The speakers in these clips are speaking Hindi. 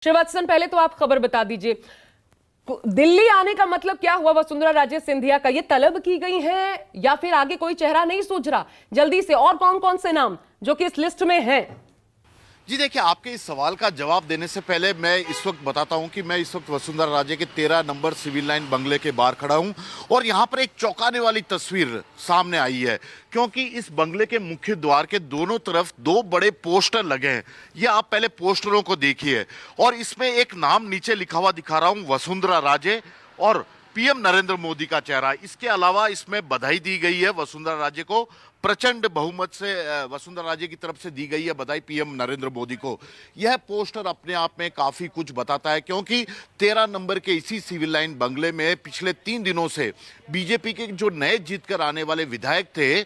श्रीवत्सन, पहले तो आप खबर बता दीजिए, दिल्ली आने का मतलब क्या हुआ वसुंधरा राजे सिंधिया का? ये तलब की गई है या फिर आगे कोई चेहरा नहीं सूझ रहा? जल्दी से, और कौन कौन से नाम जो कि इस लिस्ट में हैं? जी देखिए, आपके इस सवाल का जवाब देने से पहले मैं इस वक्त बताता हूं कि मैं इस वक्त वसुंधरा राजे के 13 नंबर सिविल लाइन बंगले के बाहर खड़ा हूं और यहां पर एक चौंकाने वाली तस्वीर सामने आई है, क्योंकि इस बंगले के मुख्य द्वार के दोनों तरफ दो बड़े पोस्टर लगे हैं। ये आप पहले पोस्टरों को देखिए और इसमें एक नाम नीचे लिखा हुआ दिखा रहा हूं, वसुंधरा राजे, और पीएम नरेंद्र मोदी का चेहरा। इसके अलावा इसमें बधाई दी गई है वसुंधरा राजे को, प्रचंड बहुमत से वसुंधरा राजे की तरफ से दी गई है बधाई पीएम नरेंद्र मोदी को। यह पोस्टर अपने आप में काफी कुछ बताता है, क्योंकि 13 नंबर के इसी सिविल लाइन बंगले में पिछले 3 दिनों से बीजेपी के जो नए जीत कर आने वाले विधायक थे,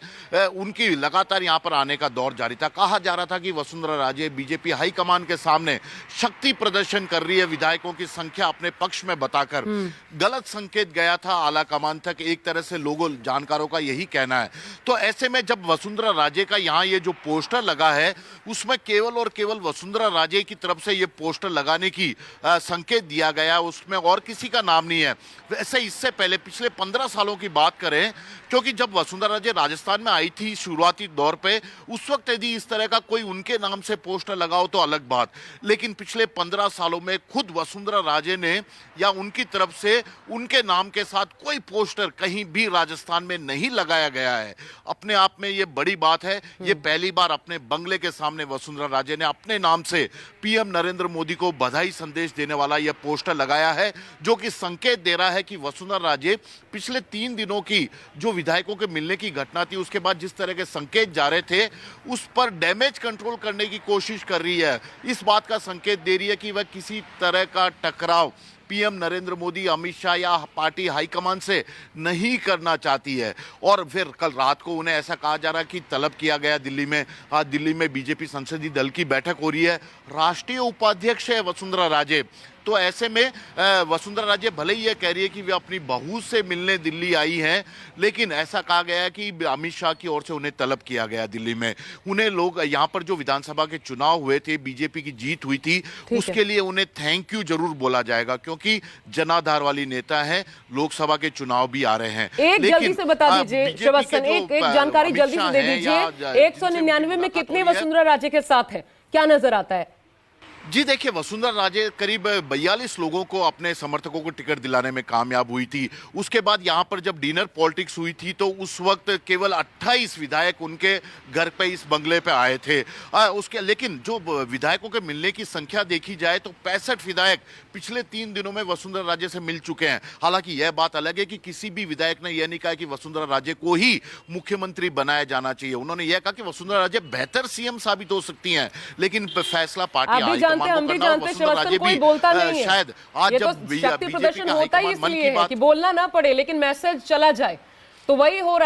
उनकी लगातार यहां पर आने का दौर जारी था। कहा जा रहा था कि वसुंधरा राजे बीजेपी हाईकमान के सामने शक्ति प्रदर्शन कर रही है, विधायकों की संख्या अपने पक्ष में बताकर। गलत संकेत गया था आला कमान तक, एक तरह से लोगों जानकारों का यही कहना है। तो ऐसे में जब वसुंधरा राजे का यहाँ ये जो पोस्टर लगा है, उसमें केवल और केवल वसुंधरा राजे की तरफ से ये पोस्टर लगाने की संकेत दिया गया, उसमें और किसी का नाम नहीं है। वैसे इससे पहले पिछले 15 सालों की बात करें, क्योंकि जब वसुंधरा राजे राजस्थान में आई थी शुरुआती दौर पे, उस वक्त यदि इस तरह का कोई उनके नाम से पोस्टर लगाओ तो अलग बात, लेकिन पिछले 15 सालों में खुद वसुंधरा राजे ने या उनकी तरफ से उनके नाम के साथ कोई पोस्टर कहीं भी राजस्थान में नहीं लगाया गया है। अपने आप में ये बड़ी बात है। ये पहली बार अपने बंगले के सामने वसुंधरा राजे ने अपने नाम से पीएम नरेंद्र मोदी को बधाई संदेश देने वाला यह पोस्टर लगाया है, जो कि संकेत दे रहा है कि वसुंधरा राजे पिछले 3 दिनों की जो विधायकों के मिलने की घटना थी, उसके बाद जिस तरह के संकेत जा रहे थे, उस पर डैमेज कंट्रोल करने की कोशिश कर रही है। इस बात का संकेत दे रही है कि वह किसी तरह का टकराव पीएम नरेंद्र मोदी, अमित शाह या पार्टी हाईकमान से नहीं करना चाहती है। और फिर कल रात को उन्हें ऐसा कहा जा रहा है कि तलब किया गया दिल्ली में। आज दिल्ली में बीजेपी संसदीय दल की बैठक हो रही है, राष्ट्रीय उपाध्यक्ष है वसुंधरा राजे। तो ऐसे में वसुंधरा राजे भले ही ये कह रही है कि वे अपनी बहू से मिलने दिल्ली आई हैं, लेकिन ऐसा कहा गया है कि अमित शाह की ओर से उन्हें तलब किया गया दिल्ली में। उन्हें लोग यहाँ पर जो विधानसभा के चुनाव हुए थे, बीजेपी की जीत हुई थी, उसके लिए उन्हें थैंक यू जरूर बोला जाएगा, क्योंकि जनाधार वाली नेता है। लोकसभा के चुनाव भी आ रहे हैं। एक जल्दी से बता दीजिए श्रीवत्सन, एक जानकारी जल्दी से दे दीजिए, 199 में कितने वसुंधरा राजे के साथ है, क्या नजर आता है? जी देखिए, वसुंधरा राजे करीब 42 लोगों को, अपने समर्थकों को टिकट दिलाने में कामयाब हुई थी। उसके बाद यहाँ पर जब डिनर पॉलिटिक्स हुई थी, तो उस वक्त केवल 28 विधायक उनके घर पे इस बंगले पे आए थे। लेकिन जो विधायकों के मिलने की संख्या देखी जाए तो 65 विधायक पिछले 3 दिनों में वसुंधरा राजे से मिल चुके हैं। हालांकि यह बात अलग है कि किसी भी विधायक ने यह नहीं कहा कि वसुंधरा राजे को ही मुख्यमंत्री बनाया जाना चाहिए। उन्होंने यह कहा कि वसुंधरा राजे बेहतर सीएम साबित हो सकती हैं, लेकिन फैसला पार्टी हम भी जानते हैं श्रीवत्सन, कोई बोलता नहीं है। शायद आज जब शक्ति प्रदर्शन होता ही इसलिए है कि बोलना ना पड़े, लेकिन मैसेज चला जाए, तो वही हो रहा है।